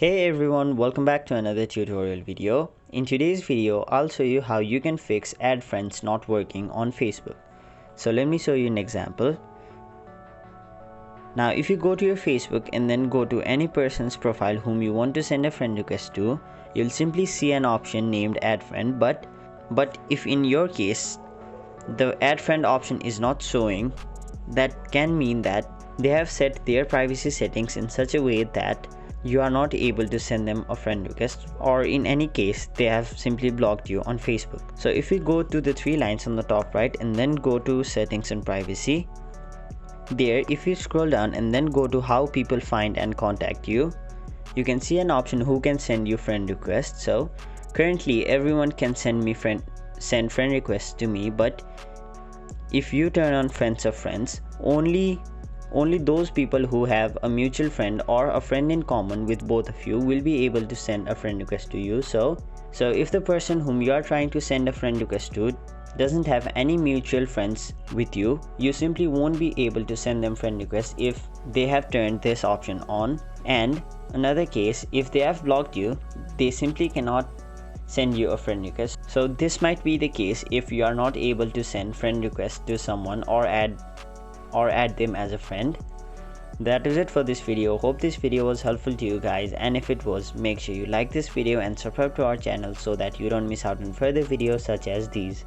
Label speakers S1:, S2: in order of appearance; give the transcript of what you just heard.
S1: Hey everyone, welcome back to another tutorial video. In today's video, I'll show you how you can fix add friends not working on Facebook. So let me show you an example. Now if you go to your Facebook and then go to any person's profile whom you want to send a friend request to, you'll simply see an option named add friend, but if in your case the add friend option is not showing, that can mean that they have set their privacy settings in such a way that you are not able to send them a friend request, or in any case they have simply blocked you on Facebook. So if we go to the three lines on the top right and then go to settings and privacy, there if you scroll down and then go to how people find and contact you, you can see an option who can send you friend requests. So currently everyone can send friend requests to me, but if you turn on friends of friends, only those people who have a mutual friend or a friend in common with both of you will be able to send a friend request to you. So if the person whom you are trying to send a friend request to doesn't have any mutual friends with you, you simply won't be able to send them friend requests if they have turned this option on. And another case, if they have blocked you, they simply cannot send you a friend request. So this might be the case if you are not able to send friend requests to someone or add them as a friend. That is it for this video. Hope this video was helpful to you guys, and if it was, make sure you like this video and subscribe to our channel so that you don't miss out on further videos such as these.